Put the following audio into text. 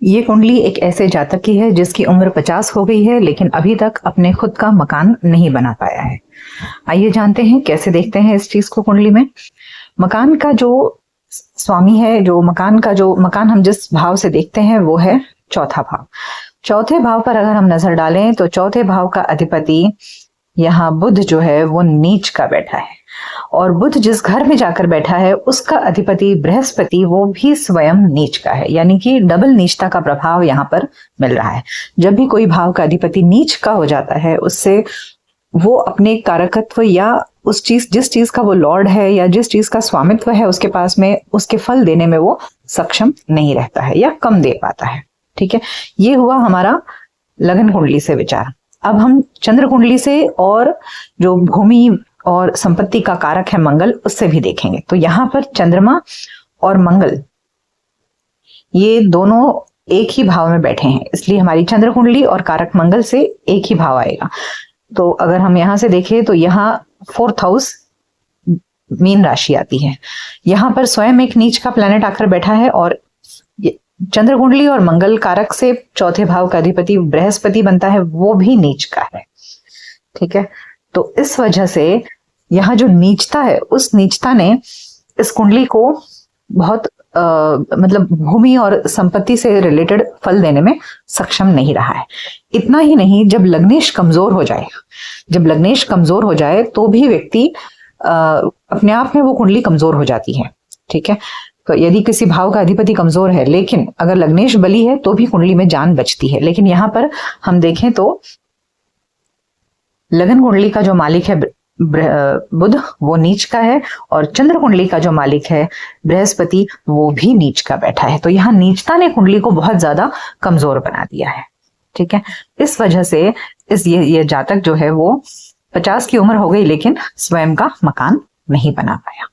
ये कुंडली एक ऐसे जातक की है जिसकी उम्र 50 हो गई है लेकिन अभी तक अपने खुद का मकान नहीं बना पाया है। आइए जानते हैं कैसे देखते हैं इस चीज को कुंडली में। मकान का जो स्वामी है, जो मकान हम जिस भाव से देखते हैं वो है चौथा भाव। चौथे भाव पर अगर हम नजर डालें तो चौथे भाव का अधिपति यहाँ बुध जो है वो नीच का बैठा है, और बुध जिस घर में जाकर बैठा है उसका अधिपति बृहस्पति वो भी स्वयं नीच का है, यानी कि डबल नीचता का प्रभाव यहाँ पर मिल रहा है। जब भी कोई भाव का अधिपति नीच का हो जाता है उससे वो अपने कारकत्व या जिस चीज का वो लॉर्ड है या जिस चीज का स्वामित्व है उसके पास में, उसके फल देने में वो सक्षम नहीं रहता है या कम दे पाता है। ठीक है, ये हुआ हमारा लगन कुंडली से विचार। अब हम चंद्र कुंडली से और जो भूमि और संपत्ति का कारक है मंगल, उससे भी देखेंगे। तो यहाँ पर चंद्रमा और मंगल ये दोनों एक ही भाव में बैठे हैं, इसलिए हमारी चंद्र कुंडली और कारक मंगल से एक ही भाव आएगा। तो अगर हम यहां से देखें तो यहाँ 4th हाउस मीन राशि आती है। यहाँ पर स्वयं एक नीच का प्लैनेट आकर बैठा है और चंद्र कुंडली और मंगल कारक से चौथे भाव का अधिपति बृहस्पति बनता है, वो भी नीच का है। ठीक है, तो इस वजह से यहाँ जो नीचता है उस नीचता ने इस कुंडली को बहुत मतलब भूमि और संपत्ति से रिलेटेड फल देने में सक्षम नहीं रहा है। इतना ही नहीं, जब लग्नेश कमजोर हो जाए तो भी व्यक्ति अपने आप में वो कुंडली कमजोर हो जाती है। ठीक है, तो यदि किसी भाव का अधिपति कमजोर है लेकिन अगर लग्नेश बली है तो भी कुंडली में जान बचती है। लेकिन यहाँ पर हम देखें तो लगन कुंडली का जो मालिक है बुध वो नीच का है और चंद्र कुंडली का जो मालिक है बृहस्पति वो भी नीच का बैठा है। तो यहाँ नीचता ने कुंडली को बहुत ज्यादा कमजोर बना दिया है। ठीक है, इस वजह से ये जातक जो है वो 50 की उम्र हो गई लेकिन स्वयं का मकान नहीं बना पाया।